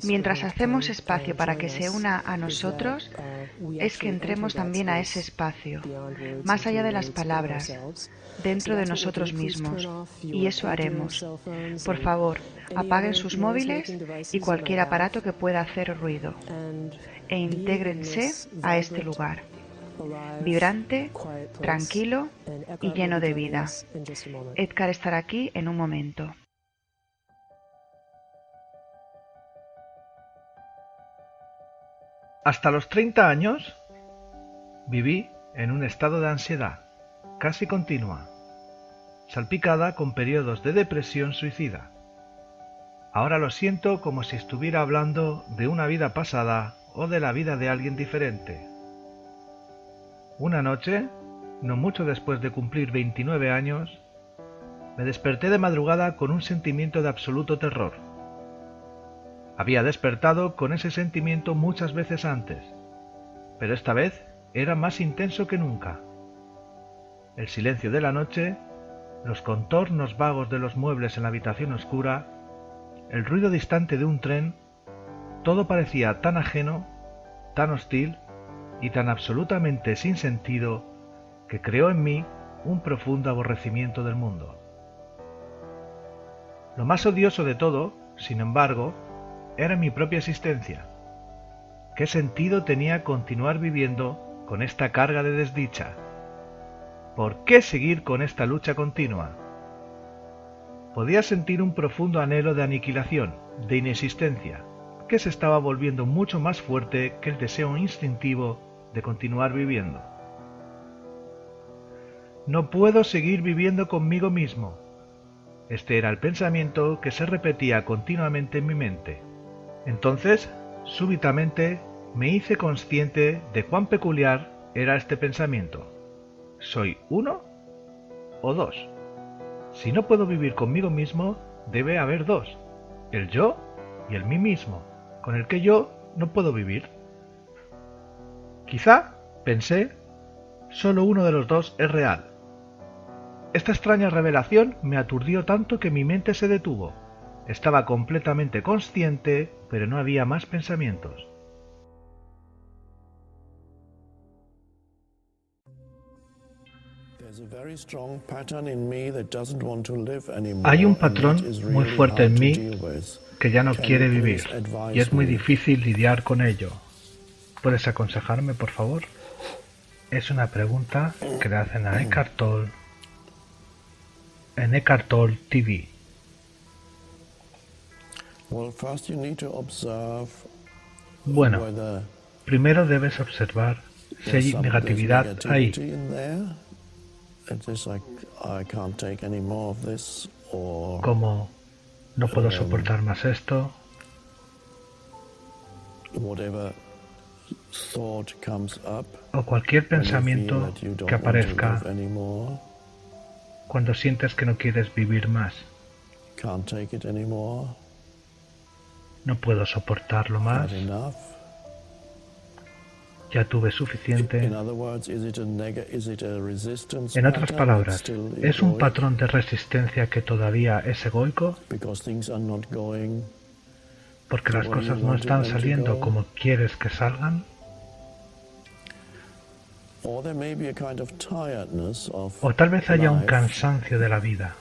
Mientras hacemos espacio para que se una a nosotros, es que entremos también a ese espacio, más allá de las palabras, dentro de nosotros mismos, y eso haremos. Por favor, apaguen sus móviles y cualquier aparato que pueda hacer ruido, e intégrense a este lugar, vibrante, tranquilo y lleno de vida. Edgar estará aquí en un momento. Hasta los 30 años viví en un estado de ansiedad, casi continua, salpicada con periodos de depresión suicida. Ahora lo siento como si estuviera hablando de una vida pasada o de la vida de alguien diferente. Una noche, no mucho después de cumplir 29 años, me desperté de madrugada con un sentimiento de absoluto terror. Había despertado con ese sentimiento muchas veces antes, pero esta vez era más intenso que nunca. El silencio de la noche, los contornos vagos de los muebles en la habitación oscura, el ruido distante de un tren, todo parecía tan ajeno, tan hostil y tan absolutamente sin sentido que creó en mí un profundo aborrecimiento del mundo. Lo más odioso de todo, sin embargo, era mi propia existencia. ¿Qué sentido tenía continuar viviendo con esta carga de desdicha? ¿Por qué seguir con esta lucha continua? Podía sentir un profundo anhelo de aniquilación, de inexistencia, que se estaba volviendo mucho más fuerte que el deseo instintivo de continuar viviendo. No puedo seguir viviendo conmigo mismo. Este era el pensamiento que se repetía continuamente en mi mente. Entonces, súbitamente, me hice consciente de cuán peculiar era este pensamiento. ¿Soy uno o dos? Si no puedo vivir conmigo mismo, debe haber dos, el yo y el mí mismo, con el que yo no puedo vivir. Quizá, pensé, solo uno de los dos es real. Esta extraña revelación me aturdió tanto que mi mente se detuvo. Estaba completamente consciente, pero no había más pensamientos. Hay un patrón muy fuerte en mí que ya no quiere vivir, y es muy difícil lidiar con ello. ¿Puedes aconsejarme, por favor? Es una pregunta que le hacen a Eckhart Tolle en Eckhart Tolle TV. Bueno, primero debes observar si hay negatividad ahí. Como no puedo soportar más esto, o cualquier pensamiento que aparezca cuando sientes que no quieres vivir más. No puedo soportarlo más. Ya tuve suficiente. En otras palabras, ¿es un patrón de resistencia que todavía es egoico? ¿Porque las cosas no están saliendo como quieres que salgan? O tal vez haya un cansancio de la vida,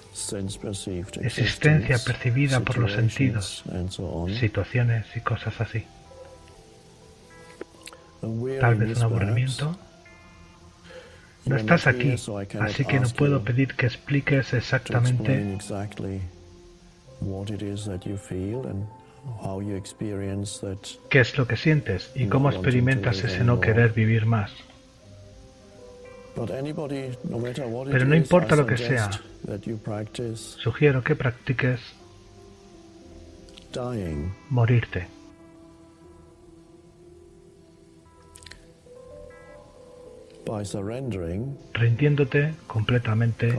existencia percibida por los sentidos, situaciones y cosas así. Tal vez un aburrimiento. No estás aquí, así que no puedo pedir que expliques exactamente qué es lo que sientes y cómo experimentas ese no querer vivir más. Pero no importa lo que sea, sugiero que practiques morirte. Rindiéndote completamente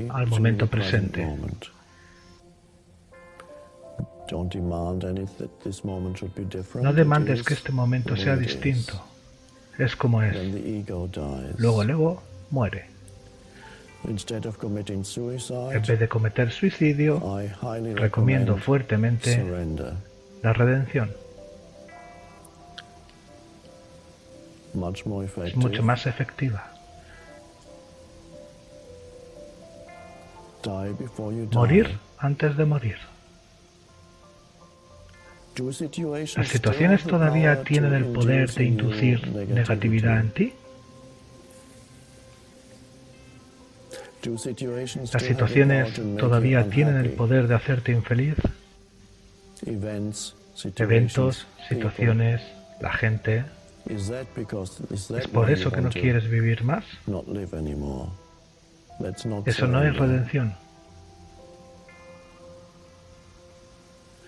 al momento presente. No demandes que este momento sea distinto. Es como es. Luego el ego muere. En vez de cometer suicidio, recomiendo fuertemente la redención. Es mucho más efectiva. Morir antes de morir. ¿Las situaciones todavía tienen el poder de inducir negatividad en ti? ¿Las situaciones todavía tienen el poder de hacerte infeliz? Eventos, situaciones, la gente. ¿Es por eso que no quieres vivir más? Eso no es redención.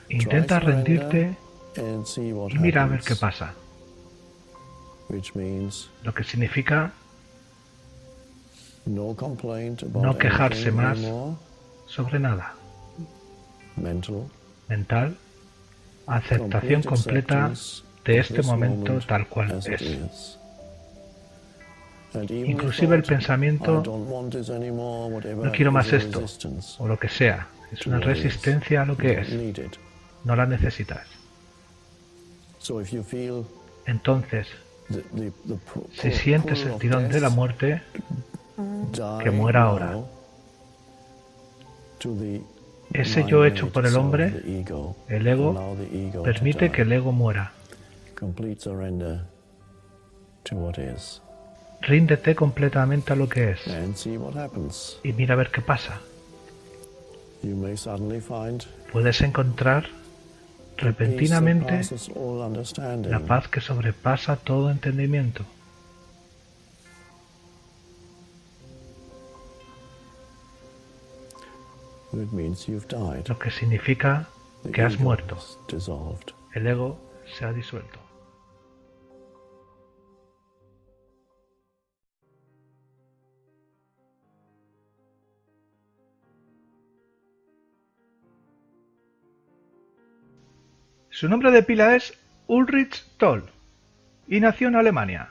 Intenta rendirte y mira a ver qué pasa. Lo que significa no quejarse más sobre nada. Mental, aceptación completa de este momento tal cual es. Inclusive el pensamiento, no quiero más esto, o lo que sea, es una resistencia a lo que es. No la necesitas. Entonces, si sientes el tirón de la muerte, que muera ahora. Ese yo hecho por el hombre, el ego, permite que el ego muera. Ríndete completamente a lo que es y mira a ver qué pasa. Puedes encontrar repentinamente la paz que sobrepasa todo entendimiento. Lo que significa que has muerto. El ego se ha disuelto. Su nombre de pila es Ulrich Toll y nació en Alemania.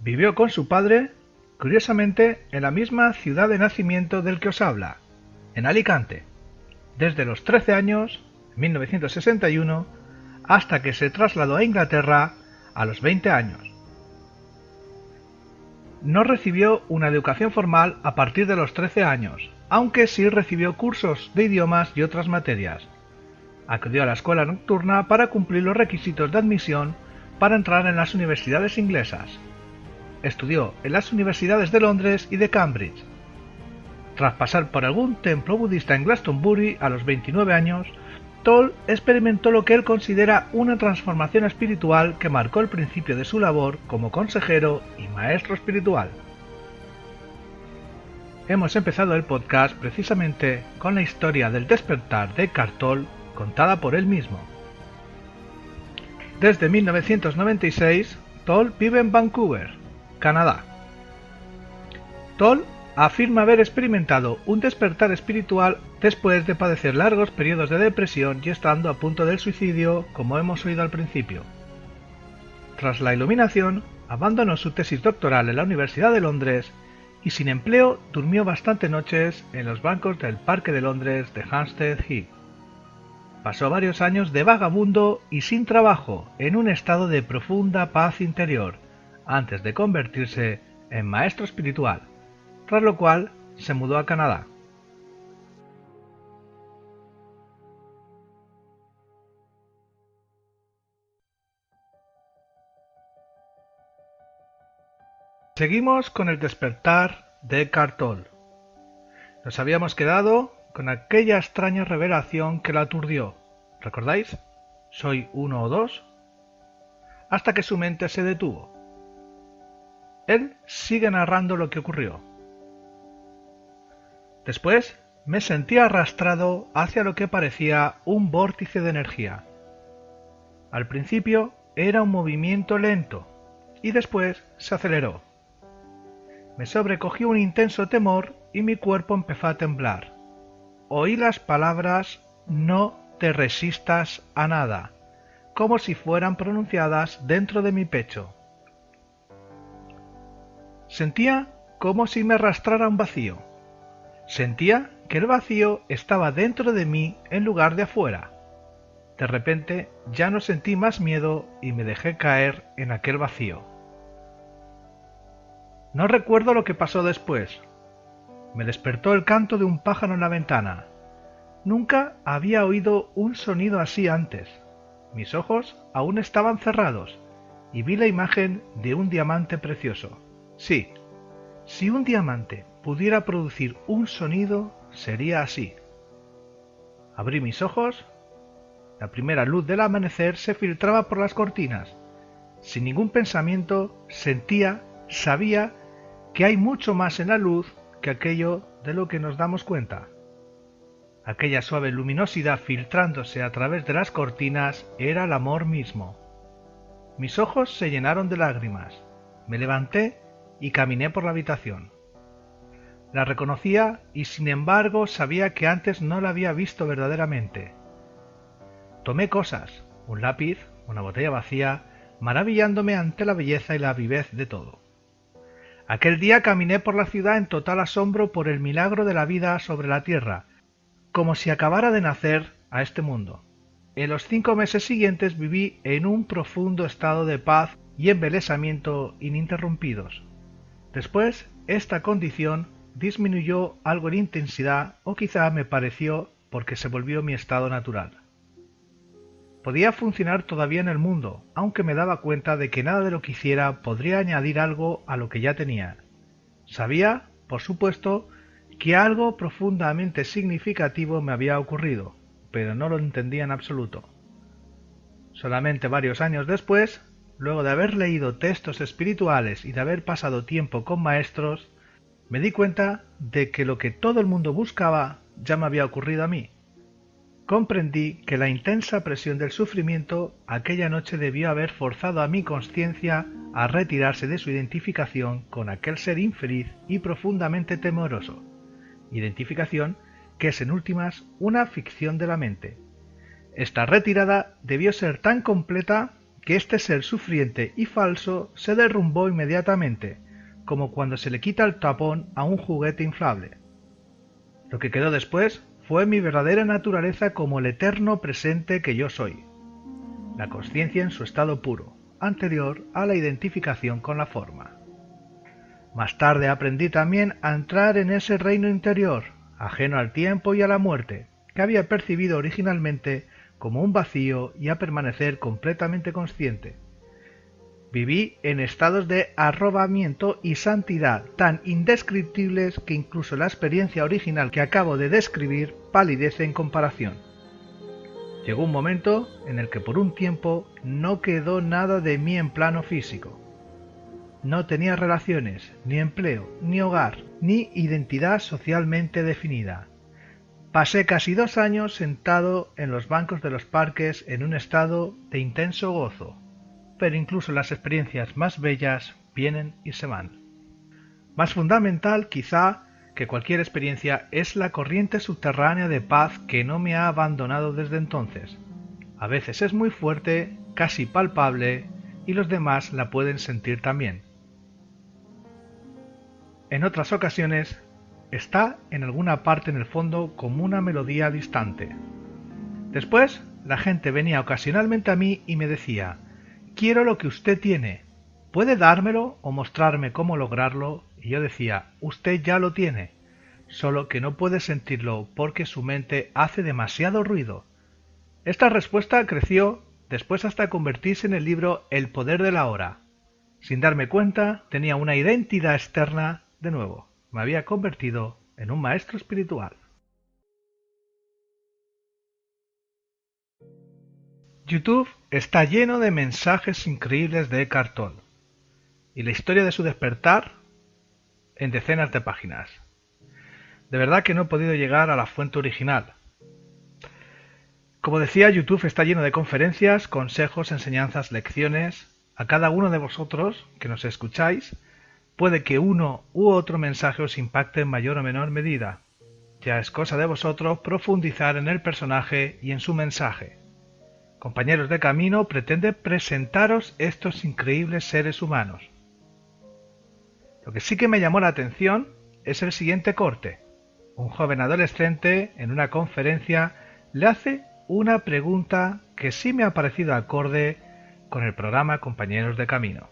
Vivió con su padre, curiosamente, en la misma ciudad de nacimiento del que os habla, en Alicante, desde los 13 años, en 1961, hasta que se trasladó a Inglaterra a los 20 años. No recibió una educación formal a partir de los 13 años, aunque sí recibió cursos de idiomas y otras materias. Acudió a la escuela nocturna para cumplir los requisitos de admisión para entrar en las universidades inglesas. Estudió en las universidades de Londres y de Cambridge. Tras pasar por algún templo budista en Glastonbury a los 29 años, Toll experimentó lo que él considera una transformación espiritual que marcó el principio de su labor como consejero y maestro espiritual. Hemos empezado el podcast precisamente con la historia del despertar de Eckhart Tolle contada por él mismo. Desde 1996, Toll vive en Vancouver, Canadá. Toll afirma haber experimentado un despertar espiritual después de padecer largos periodos de depresión y estando a punto del suicidio, como hemos oído al principio. Tras la iluminación, abandonó su tesis doctoral en la Universidad de Londres y sin empleo durmió bastantes noches en los bancos del Parque de Londres de Hampstead Heath. Pasó varios años de vagabundo y sin trabajo, en un estado de profunda paz interior, antes de convertirse en maestro espiritual, tras lo cual se mudó a Canadá. Seguimos con el despertar de Eckhart Tolle. Nos habíamos quedado con aquella extraña revelación que la aturdió. ¿Recordáis? ¿Soy uno o dos? Hasta que su mente se detuvo. Él sigue narrando lo que ocurrió. Después me sentí arrastrado hacia lo que parecía un vórtice de energía. Al principio era un movimiento lento y después se aceleró. Me sobrecogió un intenso temor y mi cuerpo empezó a temblar. Oí las palabras «no te resistas a nada», como si fueran pronunciadas dentro de mi pecho. Sentía como si me arrastrara un vacío. Sentía que el vacío estaba dentro de mí en lugar de afuera. De repente ya no sentí más miedo y me dejé caer en aquel vacío. No recuerdo lo que pasó después. Me despertó el canto de un pájaro en la ventana. Nunca había oído un sonido así antes. Mis ojos aún estaban cerrados y vi la imagen de un diamante precioso. Sí, si un diamante pudiera producir un sonido, sería así. Abrí mis ojos. La primera luz del amanecer se filtraba por las cortinas. Sin ningún pensamiento, sabía que hay mucho más en la luz que aquello de lo que nos damos cuenta. Aquella suave luminosidad filtrándose a través de las cortinas era el amor mismo. Mis ojos se llenaron de lágrimas. Me levanté y caminé por la habitación. La reconocía y sin embargo sabía que antes no la había visto verdaderamente. Tomé cosas, un lápiz, una botella vacía, maravillándome ante la belleza y la vivez de todo. Aquel día caminé por la ciudad en total asombro por el milagro de la vida sobre la tierra, como si acabara de nacer a este mundo. En los 5 meses siguientes viví en un profundo estado de paz y embelesamiento ininterrumpidos. Después, esta condición disminuyó algo en intensidad o quizá me pareció porque se volvió mi estado natural. Podía funcionar todavía en el mundo, aunque me daba cuenta de que nada de lo que hiciera podría añadir algo a lo que ya tenía. Sabía, por supuesto, que algo profundamente significativo me había ocurrido, pero no lo entendía en absoluto. Solamente varios años después, luego de haber leído textos espirituales y de haber pasado tiempo con maestros, me di cuenta de que lo que todo el mundo buscaba ya me había ocurrido a mí. Comprendí que la intensa presión del sufrimiento aquella noche debió haber forzado a mi conciencia a retirarse de su identificación con aquel ser infeliz y profundamente temeroso, identificación que es en últimas una ficción de la mente. Esta retirada debió ser tan completa que este ser sufriente y falso se derrumbó inmediatamente, como cuando se le quita el tapón a un juguete inflable. Lo que quedó después fue mi verdadera naturaleza como el eterno presente que yo soy, la conciencia en su estado puro, anterior a la identificación con la forma. Más tarde aprendí también a entrar en ese reino interior, ajeno al tiempo y a la muerte, que había percibido originalmente como un vacío y a permanecer completamente consciente. Viví en estados de arrobamiento y santidad tan indescriptibles que incluso la experiencia original que acabo de describir palidece en comparación. Llegó un momento en el que por un tiempo no quedó nada de mí en plano físico. No tenía relaciones, ni empleo, ni hogar, ni identidad socialmente definida. Pasé casi 2 años sentado en los bancos de los parques en un estado de intenso gozo. Pero incluso las experiencias más bellas vienen y se van. Más fundamental, quizá, que cualquier experiencia es la corriente subterránea de paz que no me ha abandonado desde entonces. A veces es muy fuerte, casi palpable, y los demás la pueden sentir también. En otras ocasiones, está en alguna parte en el fondo como una melodía distante. Después, la gente venía ocasionalmente a mí y me decía: «Quiero lo que usted tiene. ¿Puede dármelo o mostrarme cómo lograrlo?» Y yo decía: «Usted ya lo tiene, solo que no puede sentirlo porque su mente hace demasiado ruido». Esta respuesta creció después hasta convertirse en el libro El poder de la hora. Sin darme cuenta, tenía una identidad externa de nuevo. Me había convertido en un maestro espiritual. YouTube está lleno de mensajes increíbles de Eckhart Tolle y la historia de su despertar en decenas de páginas. De verdad que no he podido llegar a la fuente original. Como decía, YouTube está lleno de conferencias, consejos, enseñanzas, lecciones. A cada uno de vosotros que nos escucháis, puede que uno u otro mensaje os impacte en mayor o menor medida. Ya es cosa de vosotros profundizar en el personaje y en su mensaje. Compañeros de camino, pretende presentaros estos increíbles seres humanos. Lo que sí que me llamó la atención es el siguiente corte. Un joven adolescente en una conferencia le hace una pregunta que sí me ha parecido acorde con el programa Compañeros de Camino.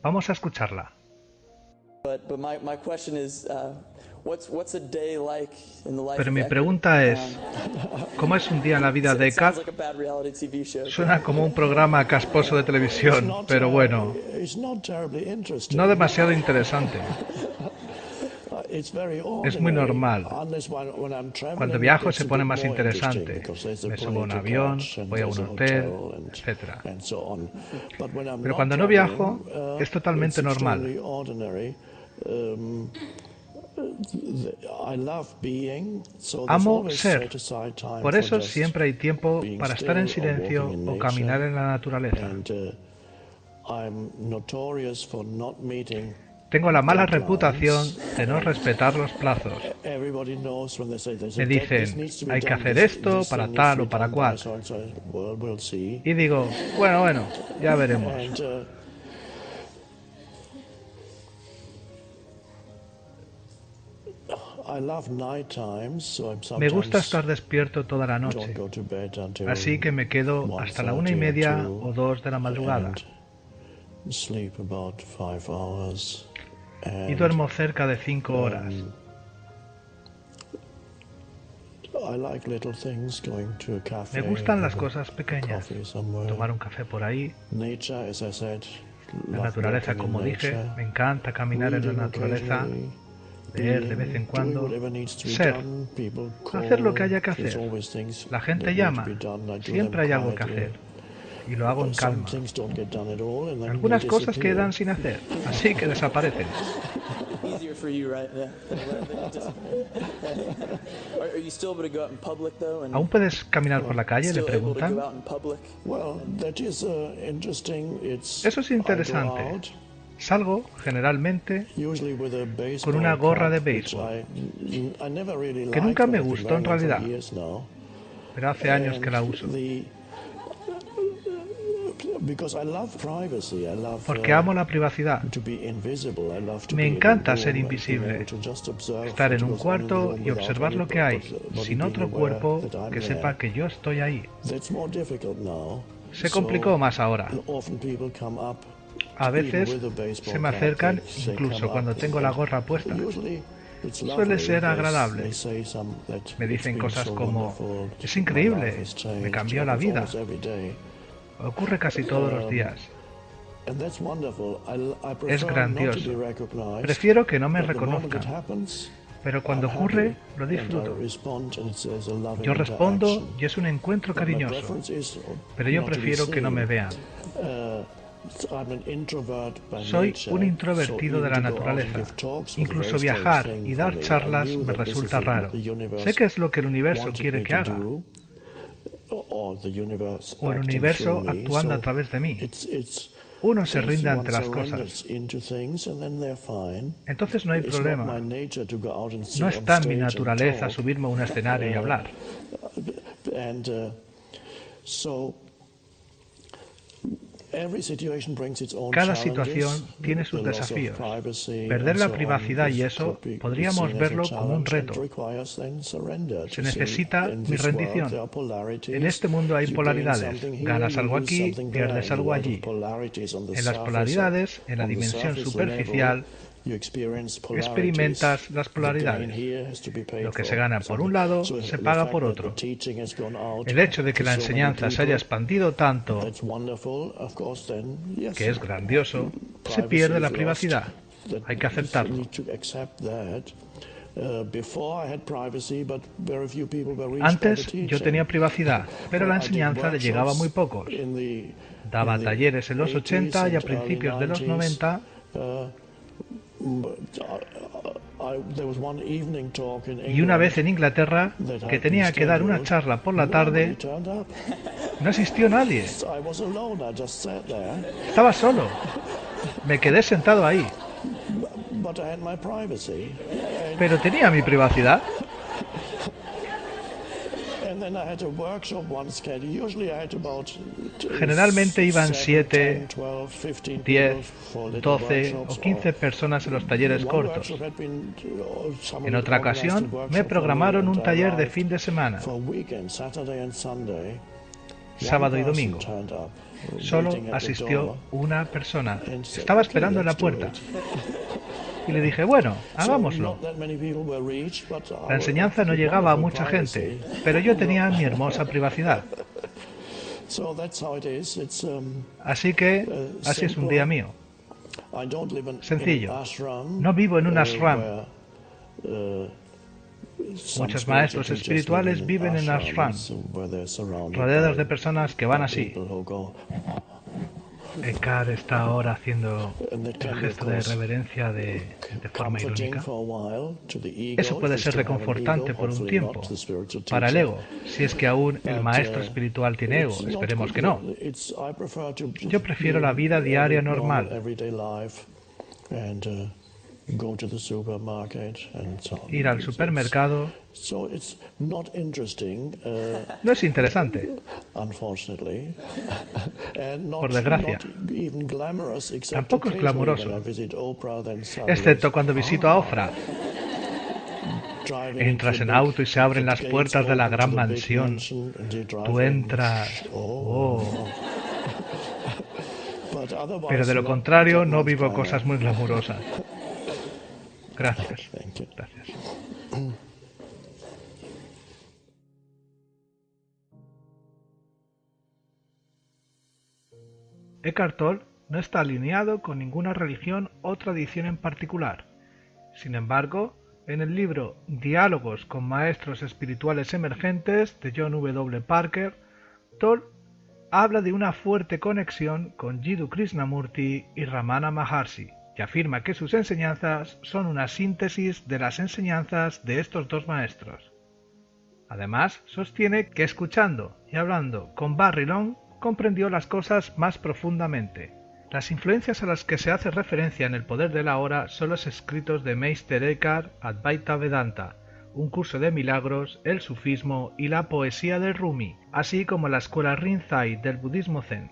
Vamos a escucharla. Pero mi pregunta es, ¿cómo es un día en la vida de Kat? Suena como un programa casposo de televisión, pero bueno, no demasiado interesante. Es muy normal. Cuando viajo se pone más interesante. Me subo a un avión, voy a un hotel, etc. Pero cuando no viajo, es totalmente normal. Amo ser. Por eso siempre hay tiempo para estar en silencio o caminar en la naturaleza. Tengo la mala reputación de no respetar los plazos. Me dicen, hay que hacer esto para tal o para cual. Y digo, bueno, ya veremos. Me gusta estar despierto toda la noche, así que me quedo hasta la 1:30 o 2 de la madrugada. Y duermo cerca de 5 horas. Me gustan las cosas pequeñas. Tomar un café por ahí. La naturaleza, como dije, me encanta caminar en la naturaleza. Leer de vez en cuando, ser, hacer lo que haya que hacer. La gente llama, siempre hay algo que hacer, y lo hago en calma. Algunas cosas quedan sin hacer, así que desaparecen. ¿Aún puedes caminar por la calle?, le preguntan. Eso es interesante. Salgo, generalmente, con una gorra de béisbol, que nunca me gustó en realidad, pero hace años que la uso. Porque amo la privacidad. Me encanta ser invisible, estar en un cuarto y observar lo que hay, sin otro cuerpo que sepa que yo estoy ahí. Se complicó más ahora. A veces se me acercan incluso cuando tengo la gorra puesta. Suele ser agradable. Me dicen cosas como, es increíble, me cambió la vida. Ocurre casi todos los días. Es grandioso. Prefiero que no me reconozcan. Pero cuando ocurre, lo disfruto. Yo respondo y es un encuentro cariñoso. Pero yo prefiero que no me vean. Soy un introvertido de la naturaleza. Incluso viajar y dar charlas me resulta raro. Sé que es lo que el universo quiere que haga. O el universo actuando a través de mí. Uno se rinde ante las cosas. Entonces no hay problema. No está en mi naturaleza subirme a un escenario y hablar. Cada situación tiene sus desafíos. Perder la privacidad y eso podríamos verlo como un reto. Se necesita mi rendición. En este mundo hay polaridades. Ganas algo aquí, pierdes algo allí. En las polaridades, en la dimensión superficial, experimentas las polaridades. Lo que se gana por un lado, se paga por otro. El hecho de que la enseñanza se haya expandido tanto, que es grandioso, se pierde la privacidad. Hay que aceptarlo. Antes yo tenía privacidad, pero la enseñanza le llegaba a muy pocos. Daba talleres en los 80 y a principios de los 90. Y una vez en Inglaterra, que tenía que dar una charla por la tarde, no asistió nadie. Estaba solo. Me quedé sentado ahí. Pero tenía mi privacidad. Generalmente iban 7, 10, 12 o 15 personas en los talleres cortos. En otra ocasión me programaron un taller de fin de semana, sábado y domingo. Solo asistió una persona. Estaba esperando en la puerta. Y le dije, bueno, hagámoslo. La enseñanza no llegaba a mucha gente, pero yo tenía mi hermosa privacidad. Así que, así es un día mío. Sencillo. No vivo en un ashram. Muchos maestros espirituales viven en ashrams, rodeados de personas que van así. Eckhart está ahora haciendo el gesto de reverencia de forma irónica. Eso puede ser reconfortante por un tiempo, para el ego, si es que aún el maestro espiritual tiene ego, esperemos que no. Yo prefiero la vida diaria normal. Ir al supermercado no es interesante, por desgracia. Tampoco es glamuroso, excepto cuando visito a Ofra. Entras en auto y se abren las puertas de la gran mansión. Tú entras. Oh. Pero de lo contrario, no vivo cosas muy glamurosas. Gracias. Gracias. Eckhart Tolle no está alineado con ninguna religión o tradición en particular. Sin embargo, en el libro Diálogos con Maestros Espirituales Emergentes de John W. Parker, Tolle habla de una fuerte conexión con Jiddu Krishnamurti y Ramana Maharshi, y afirma que sus enseñanzas son una síntesis de las enseñanzas de estos dos maestros. Además, sostiene que escuchando y hablando con Barry Long comprendió las cosas más profundamente. Las influencias a las que se hace referencia en El Poder de la Hora son los escritos de Meister Eckhart Advaita Vedanta, un curso de milagros, el sufismo y la poesía de Rumi, así como la escuela Rinzai del budismo zen.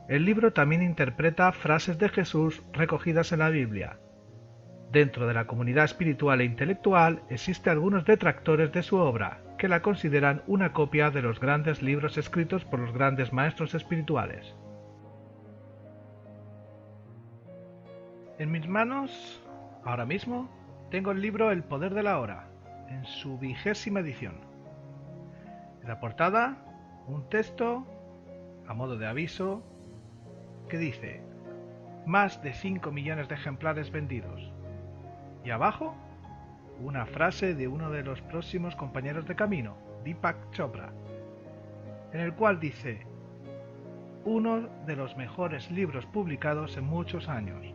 El libro también interpreta frases de Jesús recogidas en la Biblia. Dentro de la comunidad espiritual e intelectual existen algunos detractores de su obra, que la consideran una copia de los grandes libros escritos por los grandes maestros espirituales. En mis manos, ahora mismo, tengo el libro El Poder de la Hora, en su 20ª edición. En la portada, un texto, a modo de aviso, que dice: más de 5 millones de ejemplares vendidos. Y abajo, una frase de uno de los próximos compañeros de camino, Deepak Chopra, en el cual dice: uno de los mejores libros publicados en muchos años.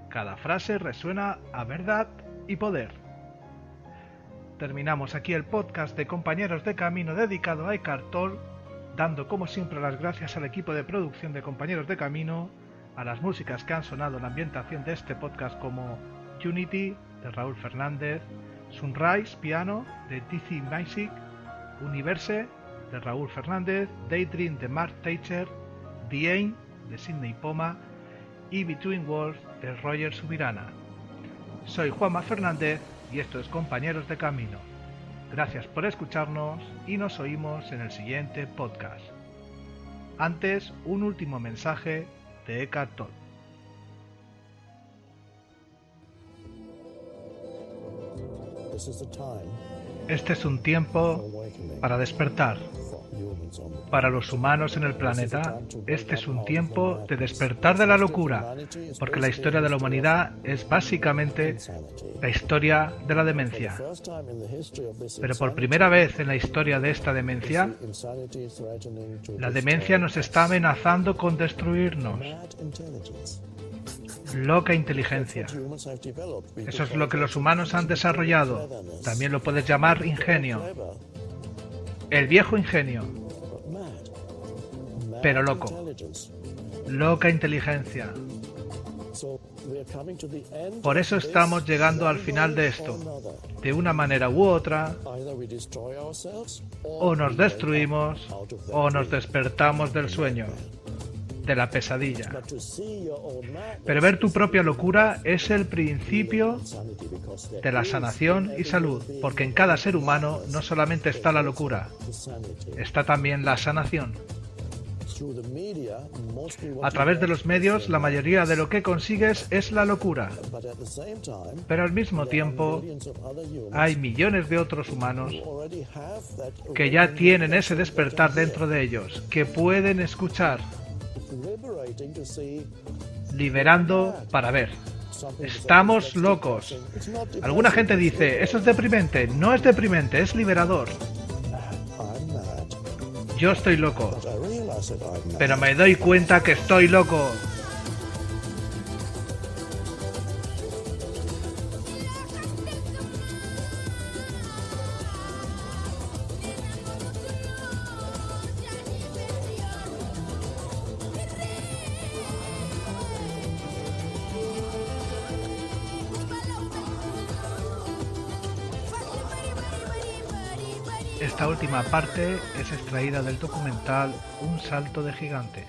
Cada frase resuena a verdad y poder. Terminamos aquí el podcast de Compañeros de Camino dedicado a Eckhart Tolle, dando como siempre las gracias al equipo de producción de Compañeros de Camino, a las músicas que han sonado en la ambientación de este podcast como Unity de Raúl Fernández, Sunrise piano de Dizzy Music, Universe de Raúl Fernández, Daydream de Mark Teicher, The Aim de Sidney Poma y Between Worlds de Roger Subirana. Soy Juanma Fernández y esto es Compañeros de Camino. Gracias por escucharnos y nos oímos en el siguiente podcast. Antes, un último mensaje de Eckhart Tolle. Este es un tiempo para despertar. Para los humanos en el planeta, este es un tiempo de despertar de la locura, porque la historia de la humanidad es básicamente la historia de la demencia. Pero por primera vez en la historia de esta demencia, la demencia nos está amenazando con destruirnos. Loca inteligencia. Eso es lo que los humanos han desarrollado. También lo puedes llamar ingenio. El viejo ingenio. Pero loco. Loca inteligencia. Por eso estamos llegando al final de esto. De una manera u otra, o nos destruimos o nos despertamos del sueño, de la pesadilla. Pero ver tu propia locura es el principio de la sanación y salud, porque en cada ser humano no solamente está la locura, está también la sanación. A través de los medios, la mayoría de lo que consigues es la locura. Pero al mismo tiempo, hay millones de otros humanos que ya tienen ese despertar dentro de ellos, que pueden escuchar, liberando para ver. Estamos locos. Alguna gente dice, eso es deprimente. No es deprimente, es liberador. Yo estoy loco, pero me doy cuenta que estoy loco. Esta última parte es extraída del documental Un salto de gigante.